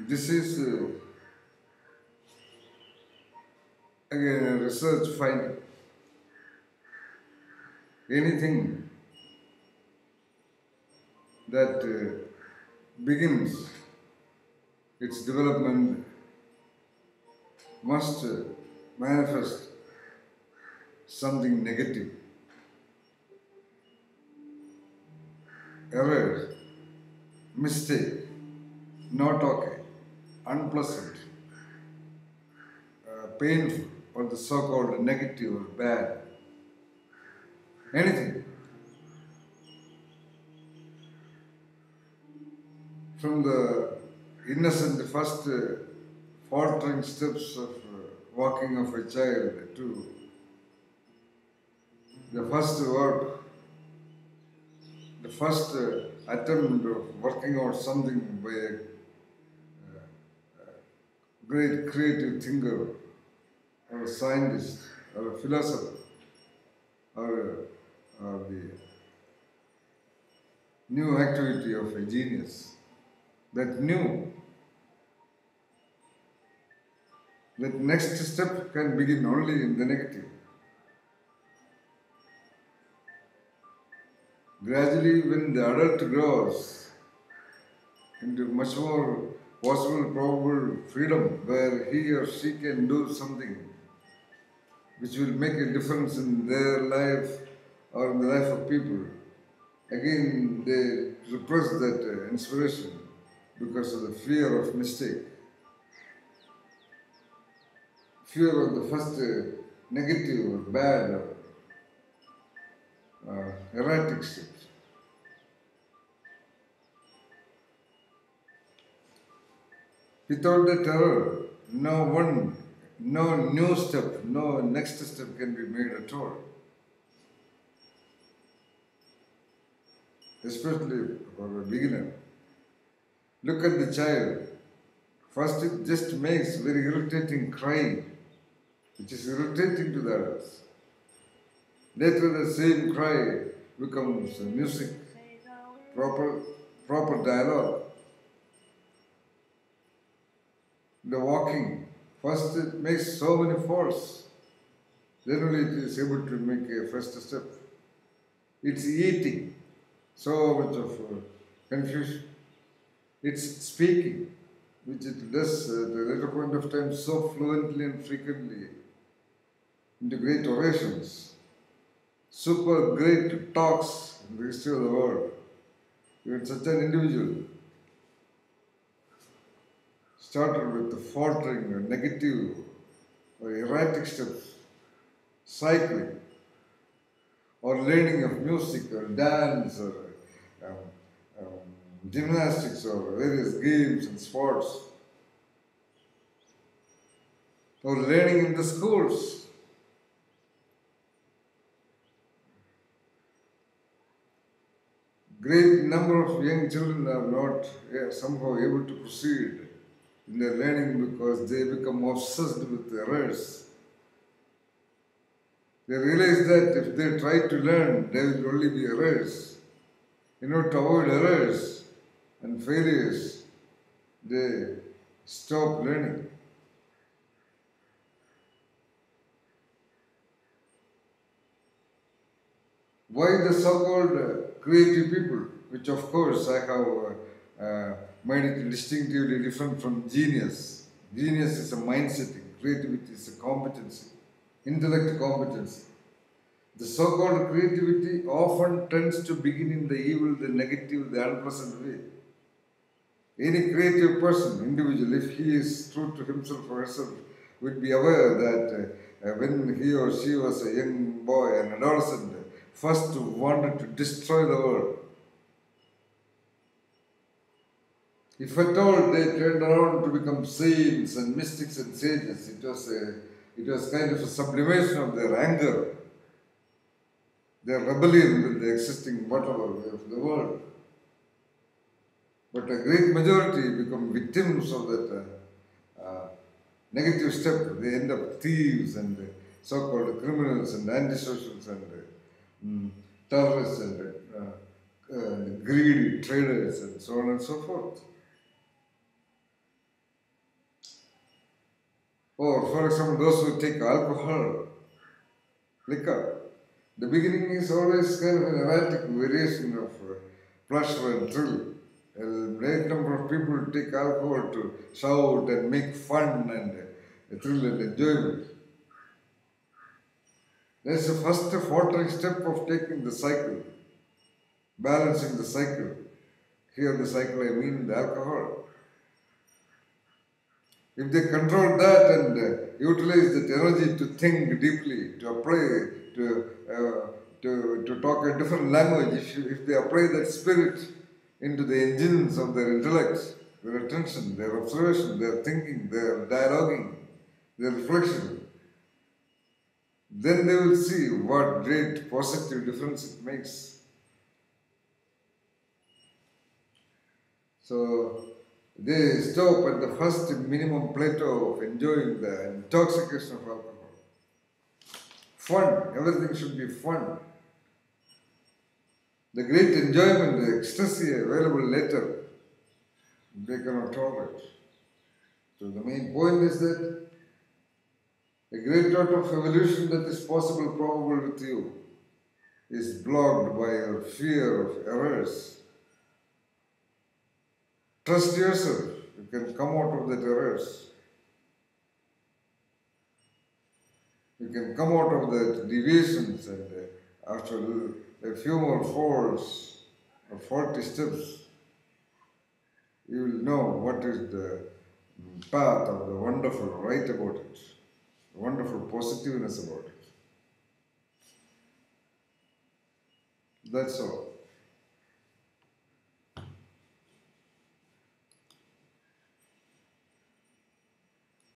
This is again a research finding. Anything that begins its development must manifest something negative, error, mistake, not okay, unpleasant, painful, or the so-called negative or bad, anything. From the innocent first faltering steps of walking of a child to the first word, the first attempt of working out something by a great creative thinker or a scientist or a philosopher or the new activity of a genius. That next step can begin only in the negative. Gradually, when the adult grows into much more possible, probable freedom where he or she can do something which will make a difference in their life or in the life of people, again they repress that inspiration because of the fear of mistake, fear of the first negative or bad or erratic steps. Without the terror, no new step, no next step can be made at all. Especially for a beginner. Look at the child. First it just makes very irritating crying, which is irritating to the adults. Later the same cry becomes music, proper dialogue. The walking, first it makes so many faults, then only it is able to make a first step. It's eating, so much of confusion. It's speaking, which it does at a later point of time so fluently and frequently into great orations. Super great talks in the history of the world. You're such an individual. Started with the faltering or negative or erratic steps, cycling, or learning of music or dance or um, gymnastics or various games and sports, or learning in the schools. Great number of young children are not somehow able to proceed in their learning because they become obsessed with errors. They realize that if they try to learn, there will only be errors. To avoid errors and failures, they stop learning. Why the so-called creative people, which of course I have made it distinctively different from genius. Genius is a mindset, creativity is a competency, intellect competency. The so-called creativity often tends to begin in the evil, the negative, the unpleasant way. Any creative person, individual, if he is true to himself or herself, would be aware that when he or she was a young boy, an adolescent, first wanted to destroy the world. If at all they turned around to become saints and mystics and sages, it was kind of a sublimation of their anger, their rebellion with the existing whatever of the world. But a great majority become victims of that negative step. They end up thieves and so-called criminals and antisocials and terrorists and greedy traders and so on and so forth. Or for example, those who take alcohol, liquor. The beginning is always kind of an erratic variation of pleasure and thrill. A great number of people take alcohol to shout and make fun and thrill and enjoyment. That's the first faltering step of taking the cycle, balancing the cycle. Here the cycle I mean the alcohol. If they control that and utilize that energy to think deeply, to apply, to talk a different language, if they apply that spirit into the engines of their intellect, their attention, their observation, their thinking, their dialoguing, their reflection, then they will see what great positive difference it makes. So they stop at the first minimum plateau of enjoying the intoxication of alcohol. Fun, everything should be fun. The great enjoyment, the ecstasy available later, they cannot tolerate. So the main point is that a great lot of evolution that is possible, probable with you, is blocked by your fear of errors. Trust yourself, you can come out of that errors. You can come out of that deviations and after a few more falls or faulty steps, you will know what is the path of the wonderful right about it, the wonderful positiveness about it. That's all.